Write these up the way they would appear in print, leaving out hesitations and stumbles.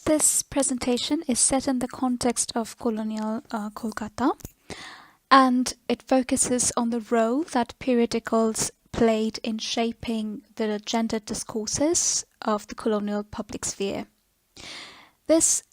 This presentation is set in the context of colonial Kolkata, and it focuses on the role that periodicals played in shaping the gender discourses of the colonial public sphere. This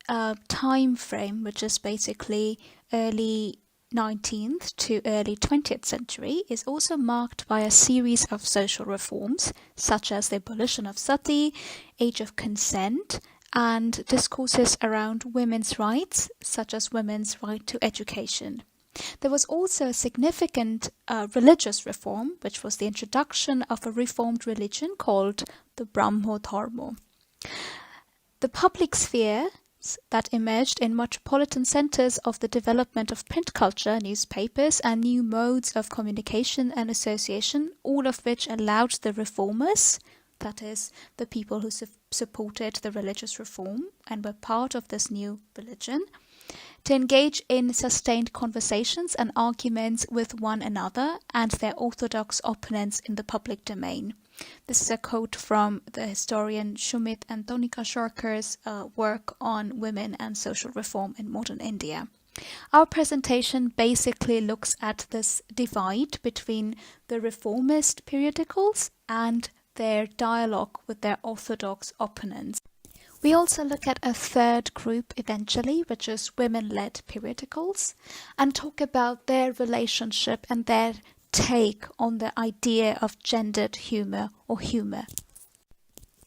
time frame, which is basically early 19th to early 20th century, is also marked by a series of social reforms, such as the abolition of sati, age of consent, and discourses around women's rights, such as women's right to education. There was also a significant religious reform, which was the introduction of a reformed religion called the Brahmo Dharma. The public sphere that emerged in metropolitan centers of the development of print culture, newspapers, and new modes of communication and association, all of which allowed the reformers, that is, the people who supported the religious reform and were part of this new religion, to engage in sustained conversations and arguments with one another and their orthodox opponents in the public domain. This is a quote from the historian Shumit and Tonika Sharker's work on women and social reform in modern India. Our presentation basically looks at this divide between the reformist periodicals and their dialogue with their orthodox opponents. We also look at a third group eventually, which is women-led periodicals, and talk about their relationship and their take on the idea of gendered humor or humor.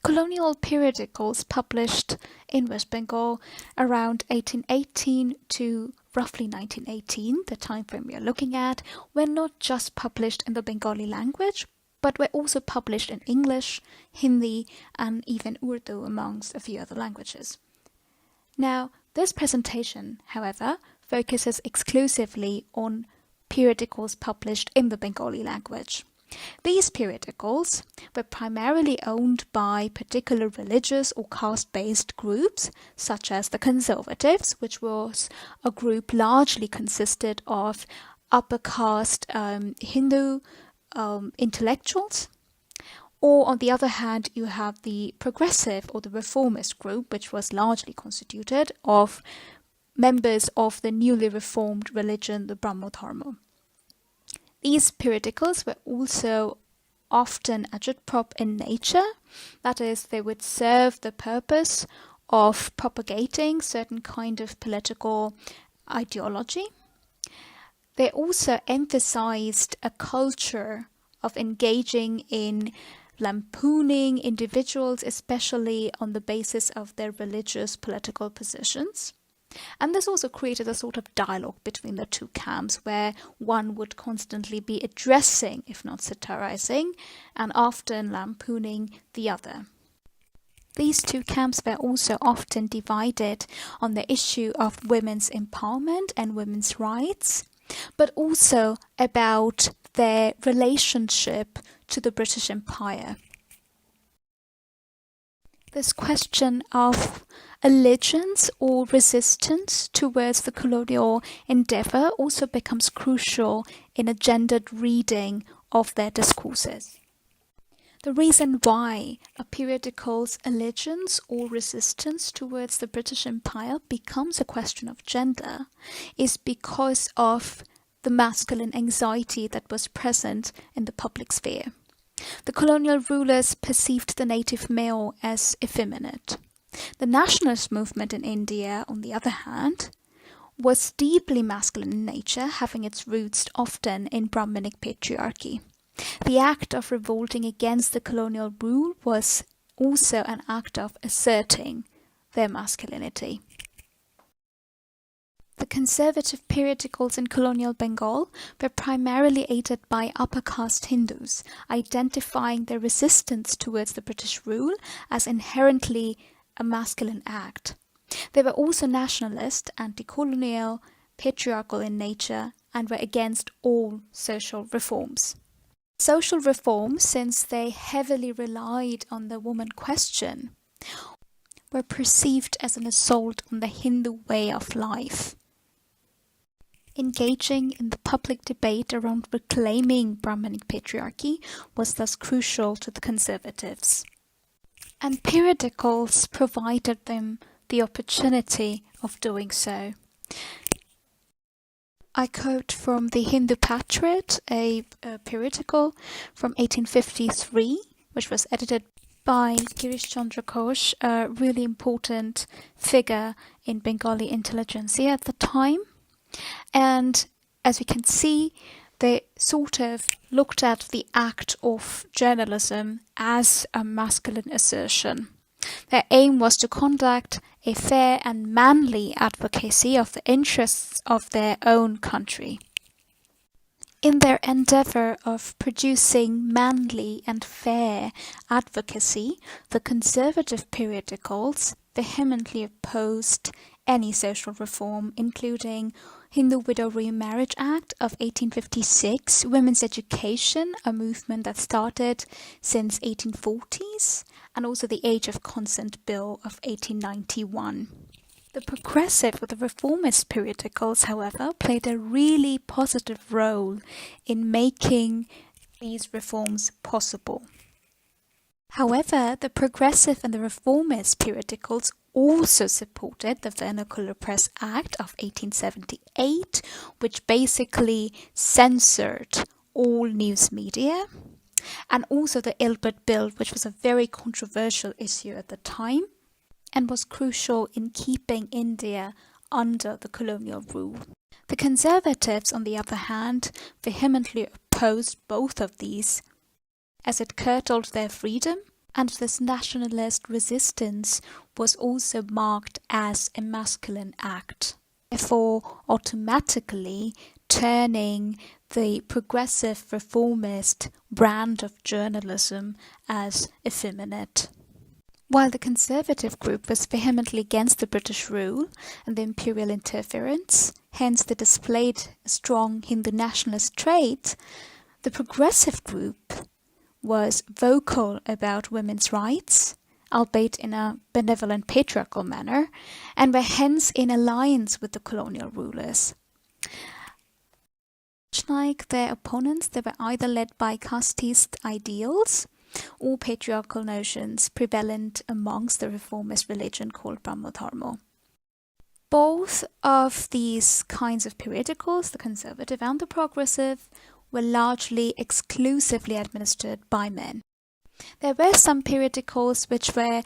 Colonial periodicals published in West Bengal around 1818 to roughly 1918, the time frame we are looking at, were not just published in the Bengali language, but were also published in English, Hindi, and even Urdu, amongst a few other languages. Now, this presentation, however, focuses exclusively on periodicals published in the Bengali language. These periodicals were primarily owned by particular religious or caste-based groups, such as the Conservatives, which was a group largely consisted of upper caste Hindu intellectuals, or on the other hand you have the progressive or the reformist group, which was largely constituted of members of the newly reformed religion, the Brahmo Dharma. These periodicals were also often agitprop in nature, that is, they would serve the purpose of propagating certain kind of political ideology. They also emphasized a culture of engaging in lampooning individuals, especially on the basis of their religious political positions. And this also created a sort of dialogue between the two camps, where one would constantly be addressing, if not satirizing, and often lampooning the other. These two camps were also often divided on the issue of women's empowerment and women's rights, but also about their relationship to the British Empire. This question of allegiance or resistance towards the colonial endeavor also becomes crucial in a gendered reading of their discourses. The reason why a periodical's allegiance or resistance towards the British Empire becomes a question of gender is because of the masculine anxiety that was present in the public sphere. The colonial rulers perceived the native male as effeminate. The nationalist movement in India, on the other hand, was deeply masculine in nature, having its roots often in Brahminic patriarchy. The act of revolting against the colonial rule was also an act of asserting their masculinity. The conservative periodicals in colonial Bengal were primarily aided by upper caste Hindus, identifying their resistance towards the British rule as inherently a masculine act. They were also nationalist, anti-colonial, patriarchal in nature, and were against all social reforms. Social reforms, since they heavily relied on the woman question, were perceived as an assault on the Hindu way of life. Engaging in the public debate around reclaiming Brahminic patriarchy was thus crucial to the conservatives. And periodicals provided them the opportunity of doing so. I quote from the Hindu Patriot, a periodical from 1853, which was edited by Girish Chandra Ghosh, a really important figure in Bengali intelligentsia at the time. And as we can see, they sort of looked at the act of journalism as a masculine assertion. Their aim was to conduct a fair and manly advocacy of the interests of their own country. In their endeavor of producing manly and fair advocacy, the conservative periodicals vehemently opposed any social reform, including Hindu Widow Remarriage Act of 1856, women's education, a movement that started since 1840s, and also the Age of Consent Bill of 1891. The progressive or the reformist periodicals, however, played a really positive role in making these reforms possible. However, the progressive and the reformist periodicals also supported the Vernacular Press Act of 1878, which basically censored all news media, and also the ESPRit Bill, which was a very controversial issue at the time and was crucial in keeping India under the colonial rule. The conservatives, on the other hand, vehemently opposed both of these, as it curtailed their freedom, and this nationalist resistance was also marked as a masculine act, therefore automatically turning the progressive reformist brand of journalism as effeminate. While the conservative group was vehemently against the British rule and the imperial interference, hence they displayed a strong Hindu nationalist trait, the progressive group was vocal about women's rights, albeit in a benevolent patriarchal manner, and were hence in alliance with the colonial rulers. Much like their opponents, they were either led by casteist ideals or patriarchal notions prevalent amongst the reformist religion called Brahmo-dharma. Both of these kinds of periodicals, the conservative and the progressive, were largely exclusively administered by men. There were some periodicals which were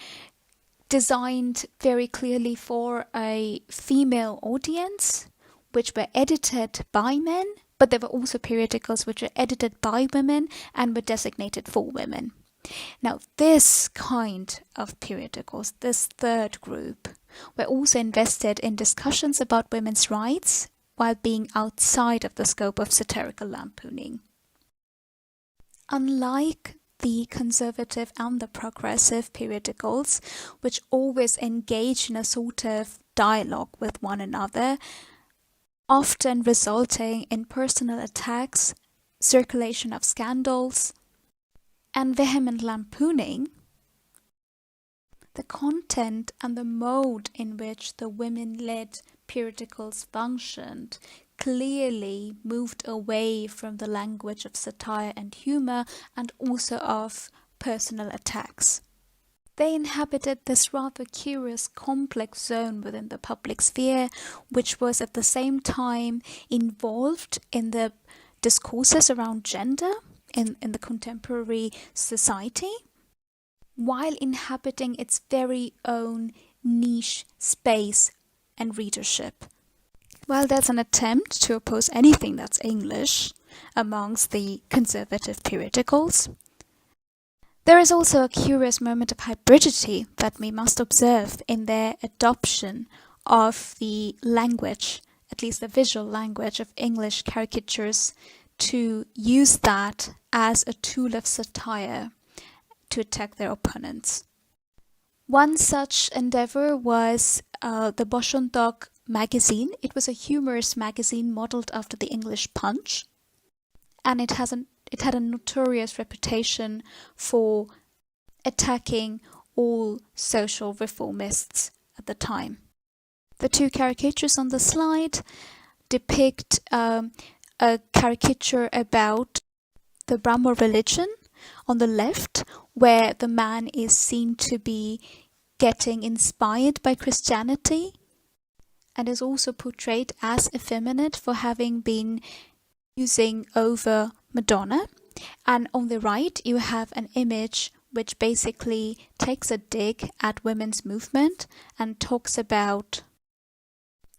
designed very clearly for a female audience, which were edited by men, but there were also periodicals which were edited by women and were designated for women. Now, this kind of periodicals, this third group, were also invested in discussions about women's rights while being outside of the scope of satirical lampooning. Unlike the conservative and the progressive periodicals, which always engage in a sort of dialogue with one another, often resulting in personal attacks, circulation of scandals, and vehement lampooning, the content and the mode in which the women-led periodicals functioned clearly moved away from the language of satire and humor and also of personal attacks. They inhabited this rather curious, complex zone within the public sphere, which was at the same time involved in the discourses around gender in the contemporary society, while inhabiting its very own niche space and readership. While there's an attempt to oppose anything that's English amongst the conservative periodicals, there is also a curious moment of hybridity that we must observe in their adoption of the language, at least the visual language of English caricatures, to use that as a tool of satire to attack their opponents. One such endeavor was the Boshantok magazine. It was a humorous magazine modeled after the English Punch, and it had a notorious reputation for attacking all social reformists at the time. The two caricatures on the slide depict a caricature about the Brahmo religion on the left, where the man is seen to be getting inspired by Christianity and is also portrayed as effeminate for having been using over Madonna. And on the right, you have an image which basically takes a dig at women's movement and talks about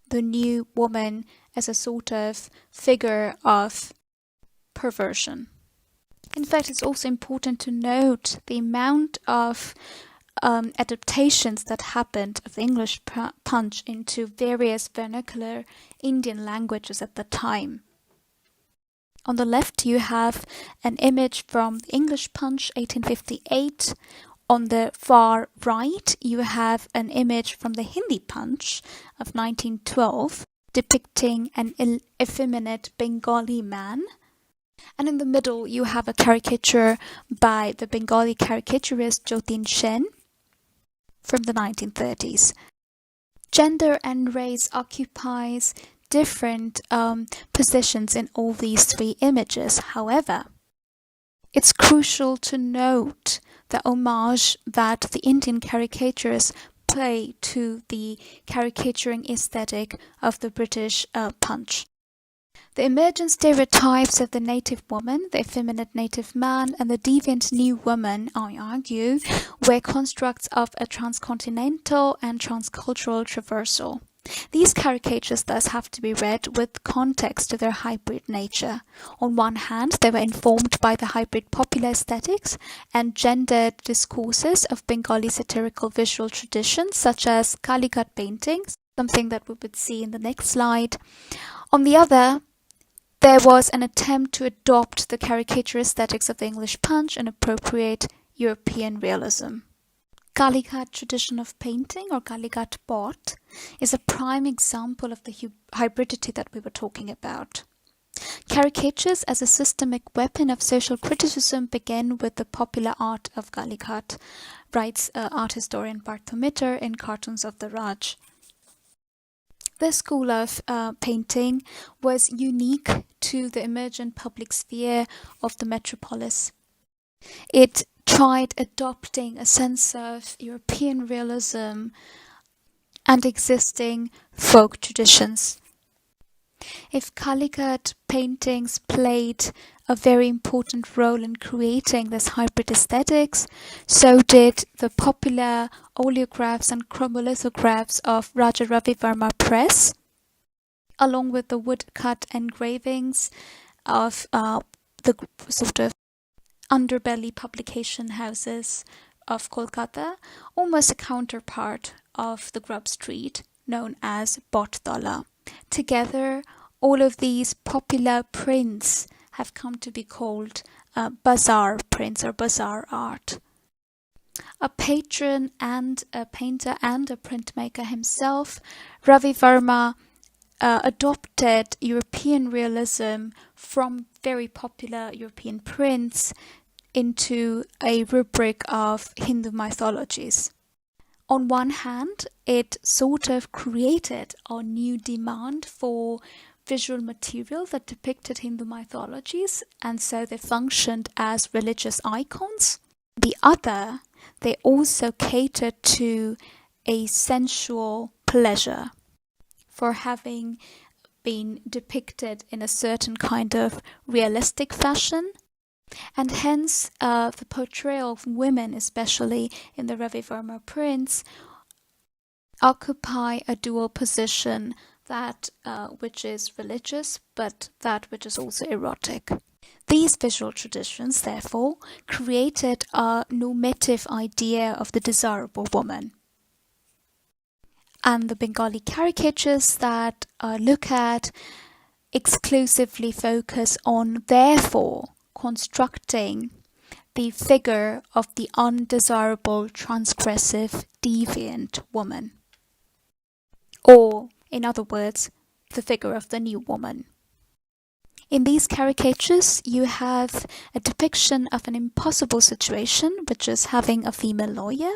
the new woman as a sort of figure of perversion. In fact, it's also important to note the amount of adaptations that happened of the English punch into various vernacular Indian languages at the time. On the left, you have an image from the English punch, 1858. On the far right, you have an image from the Hindi punch of 1912, depicting an effeminate Bengali man. And in the middle, you have a caricature by the Bengali caricaturist Jain from the 1930s. Gender and race occupies different positions in all these three images. However, it's crucial to note the homage that the Indian caricatures play to the caricaturing aesthetic of the British punch. The emergent stereotypes of the native woman, the effeminate native man, and the deviant new woman, I argue, were constructs of a transcontinental and transcultural traversal. These caricatures thus have to be read with context to their hybrid nature. On one hand, they were informed by the hybrid popular aesthetics and gendered discourses of Bengali satirical visual traditions such as Calicut paintings, something that we would see in the next slide. On the other, there was an attempt to adopt the caricature aesthetics of the English punch and appropriate European realism. Calicut tradition of painting, or Calicut pot, is a prime example of the hybridity that we were talking about. Caricatures as a systemic weapon of social criticism began with the popular art of Calicut, writes art historian Parthometer in Cartoons of the Raj. This school of painting was unique to the emergent public sphere of the metropolis. It tried adopting a sense of European realism and existing folk traditions. If Calicut paintings played a very important role in creating this hybrid aesthetics, so did the popular oleographs and chromolithographs of Raja Ravi Verma Press, along with the woodcut engravings of the sort of underbelly publication houses of Kolkata, almost a counterpart of the Grub Street, known as Botdala. Together, all of these popular prints have come to be called bazaar prints or bazaar art. A patron and a painter and a printmaker himself, Ravi Verma adopted European realism from very popular European prints into a rubric of Hindu mythologies. On one hand, it sort of created a new demand for visual material that depicted Hindu mythologies, and so they functioned as religious icons. The other, they also catered to a sensual pleasure for having been depicted in a certain kind of realistic fashion. And hence, the portrayal of women, especially in the Ravi Verma prints, occupy a dual position, that which is religious, but that which is also erotic. These visual traditions, therefore, created a normative idea of the desirable woman. And the Bengali caricatures that look at exclusively focus on, therefore, constructing the figure of the undesirable, transgressive, deviant woman. Or, in other words, the figure of the new woman. In these caricatures, you have a depiction of an impossible situation, which is having a female lawyer.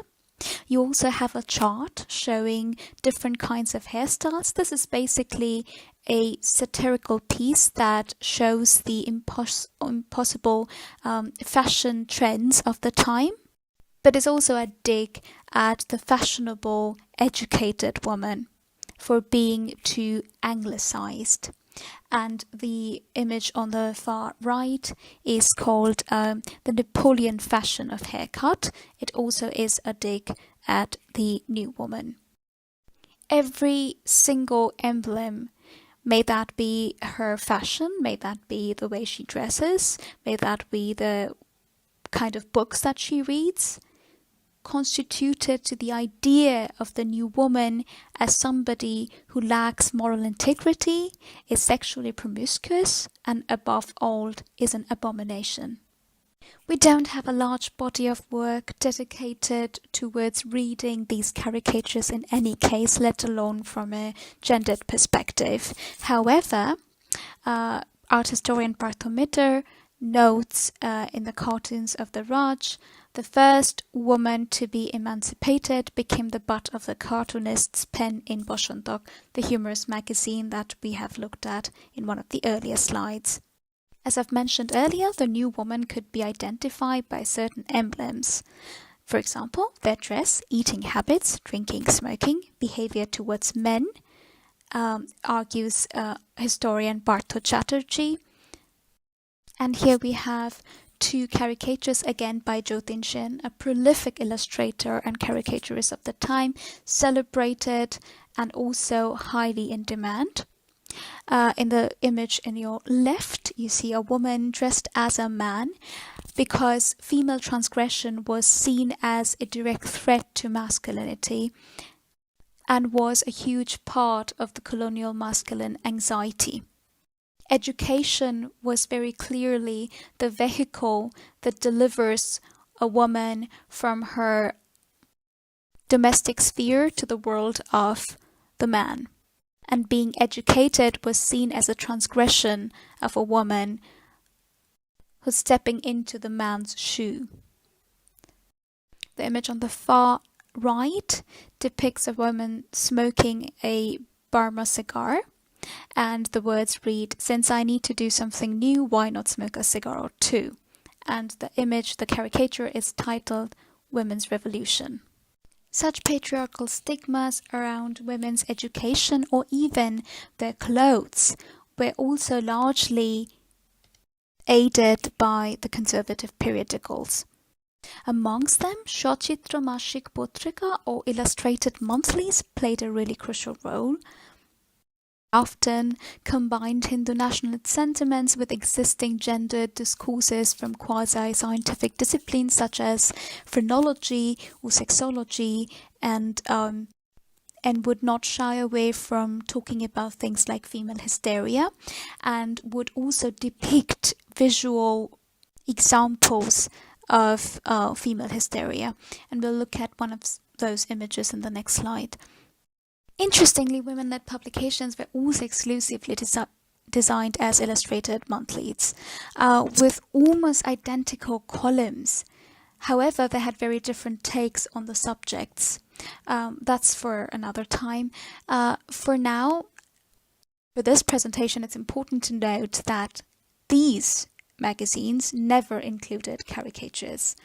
You also have a chart showing different kinds of hairstyles. This is basically a satirical piece that shows the impossible fashion trends of the time. but it's also a dig at the fashionable, educated woman for being too anglicized. And the image on the far right is called the Napoleon fashion of haircut. It also is a dig at the new woman. Every single emblem, may that be her fashion, may that be the way she dresses, may that be the kind of books that she reads, constituted to the idea of the new woman as somebody who lacks moral integrity, is sexually promiscuous, and above all is an abomination. We don't have a large body of work dedicated towards reading these caricatures in any case, let alone from a gendered perspective. However, art historian Barthometer notes in the cartoons of the Raj, the first woman to be emancipated became the butt of the cartoonist's pen in Boshantok, the humorous magazine that we have looked at in one of the earlier slides. As I've mentioned earlier, the new woman could be identified by certain emblems. For example, their dress, eating habits, drinking, smoking, behavior towards men, argues historian Partho Chatterjee. And here we have two caricatures again by Jotin Jain, a prolific illustrator and caricaturist of the time, celebrated and also highly in demand. In the image in your left, you see a woman dressed as a man because female transgression was seen as a direct threat to masculinity and was a huge part of the colonial masculine anxiety. Education was very clearly the vehicle that delivers a woman from her domestic sphere to the world of the man. And being educated was seen as a transgression of a woman who's stepping into the man's shoe. The image on the far right depicts a woman smoking a Burma cigar, and the words read, "Since I need to do something new, why not smoke a cigar or two?" And the image, the caricature, is titled Women's Revolution. Such patriarchal stigmas around women's education or even their clothes were also largely aided by the conservative periodicals. Amongst them, Shachitra Mashik Potrika or illustrated monthlies played a really crucial role. Often combined Hindu nationalist sentiments with existing gendered discourses from quasi-scientific disciplines such as phrenology or sexology, and would not shy away from talking about things like female hysteria, and would also depict visual examples of female hysteria. And we'll look at one of those images in the next slide. Interestingly, women-led publications were also exclusively designed as illustrated monthlies, with almost identical columns. However, they had very different takes on the subjects. That's for another time. For now, for this presentation, it's important to note that these magazines never included caricatures.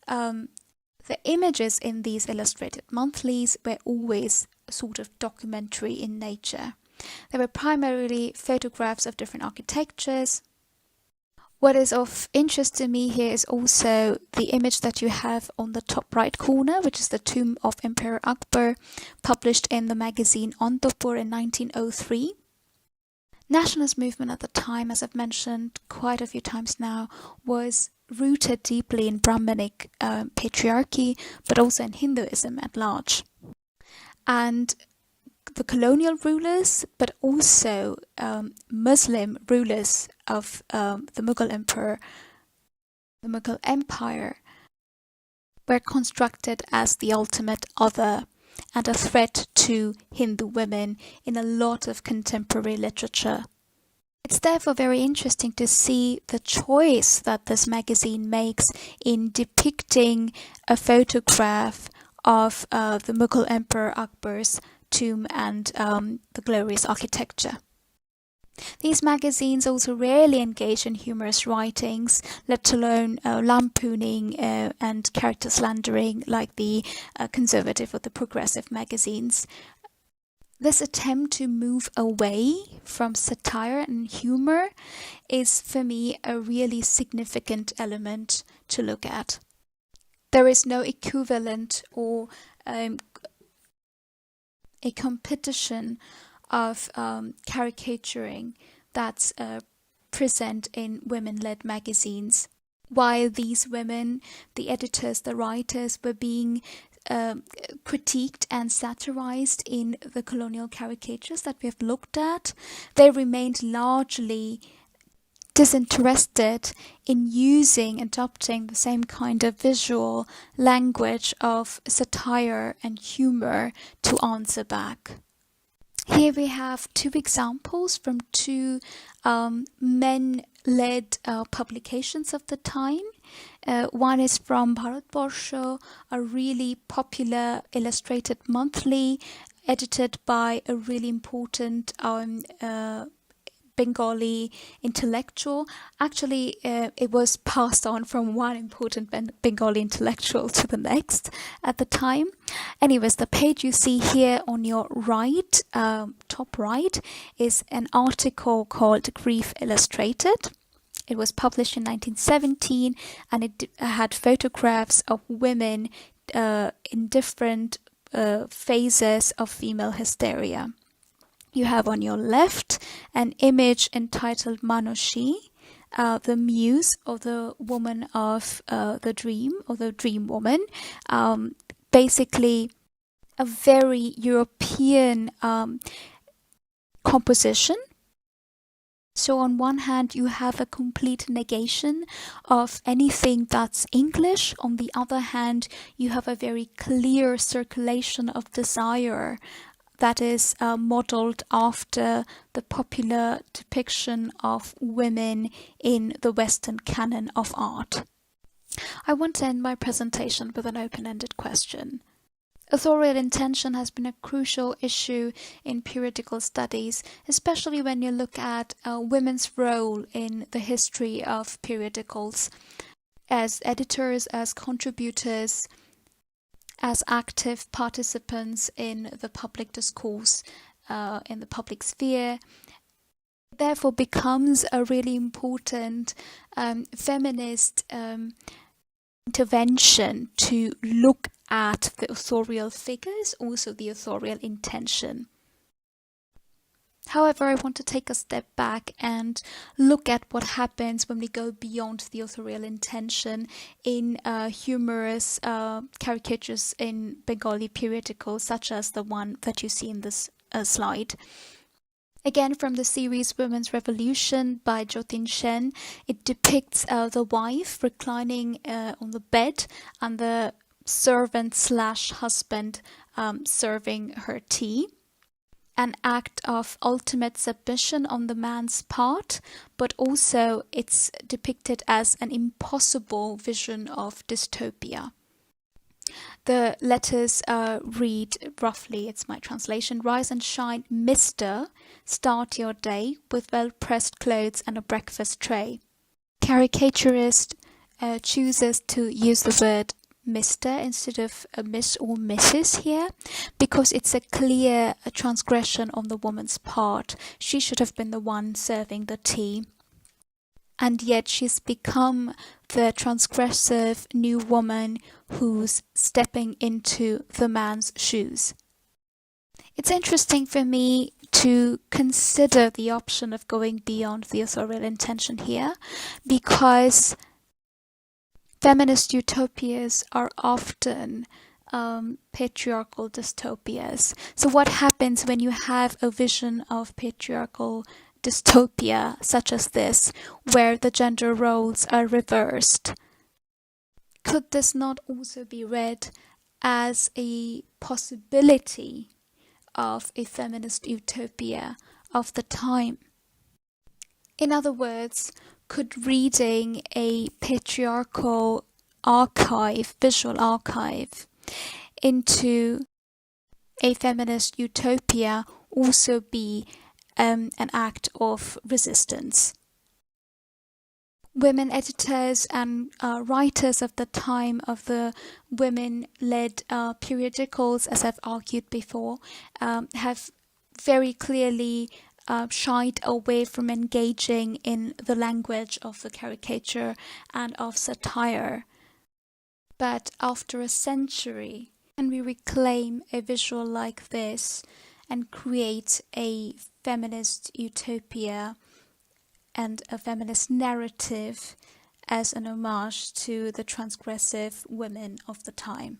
The images in these illustrated monthlies were always sort of documentary in nature. They were primarily photographs of different architectures. What is of interest to me here is also the image that you have on the top right corner, which is the tomb of Emperor Akbar, published in the magazine Antapur in 1903. Nationalist movement at the time, as I've mentioned quite a few times now, was rooted deeply in Brahmanic patriarchy, but also in Hinduism at large. And the colonial rulers, but also Muslim rulers of the Mughal Empire, were constructed as the ultimate other and a threat to Hindu women in a lot of contemporary literature. It's therefore very interesting to see the choice that this magazine makes in depicting a photograph of the Mughal Emperor Akbar's tomb and the glorious architecture. These magazines also rarely engage in humorous writings, let alone lampooning and character slandering like the conservative or the progressive magazines. This attempt to move away from satire and humor is, for me, a really significant element to look at. There is no equivalent or a competition of caricaturing that's present in women-led magazines. While these women, the editors, the writers, were being critiqued and satirized in the colonial caricatures that we have looked at, they remained largely disinterested in adopting the same kind of visual language of satire and humor to answer back. Here we have two examples from two men-led publications of the time. One is from Bharatvarsha, a really popular illustrated monthly edited by a really important Bengali intellectual. Actually, it was passed on from one important Bengali intellectual to the next at the time. Anyways, the page you see here on your right, top right, is an article called Grief Illustrated. It was published in 1917 and it had photographs of women in different phases of female hysteria. You have on your left an image entitled Manushi, the muse or the woman of the dream or the dream woman. Basically a very European composition. So on one hand you have a complete negation of anything that's English. On the other hand you have a very clear circulation of desire that is modeled after the popular depiction of women in the Western canon of art. I want to end my presentation with an open-ended question. Authorial intention has been a crucial issue in periodical studies, especially when you look at women's role in the history of periodicals as editors, as contributors, as active participants in the public discourse, in the public sphere. It therefore becomes a really important feminist intervention to look at the authorial figures, also the authorial intention. However, I want to take a step back and look at what happens when we go beyond the authorial intention in humorous caricatures in Bengali periodicals, such as the one that you see in this slide. Again, from the series Women's Revolution by Jotin Shen, it depicts the wife reclining on the bed and the servant/husband serving her tea. An act of ultimate submission on the man's part, but also it's depicted as an impossible vision of dystopia. The letters read roughly, it's my translation: rise and shine, Mr. Start your day with well-pressed clothes and a breakfast tray. Caricaturist chooses to use the word Mr. instead of a Miss or Mrs. here, because it's a clear transgression on the woman's part. She should have been the one serving the tea. And yet she's become the transgressive new woman who's stepping into the man's shoes. It's interesting for me to consider the option of going beyond the authorial intention here, because feminist utopias are often patriarchal dystopias. So what happens when you have a vision of patriarchal dystopia such as this, where the gender roles are reversed? Could this not also be read as a possibility of a feminist utopia of the time? In other words, could reading a patriarchal archive, visual archive, into a feminist utopia also be an act of resistance. Women editors and writers of the time of the women-led periodicals, as I've argued before, have very clearly shied away from engaging in the language of the caricature and of satire. But after a century, can we reclaim a visual like this and create a feminist utopia and a feminist narrative as an homage to the transgressive women of the time?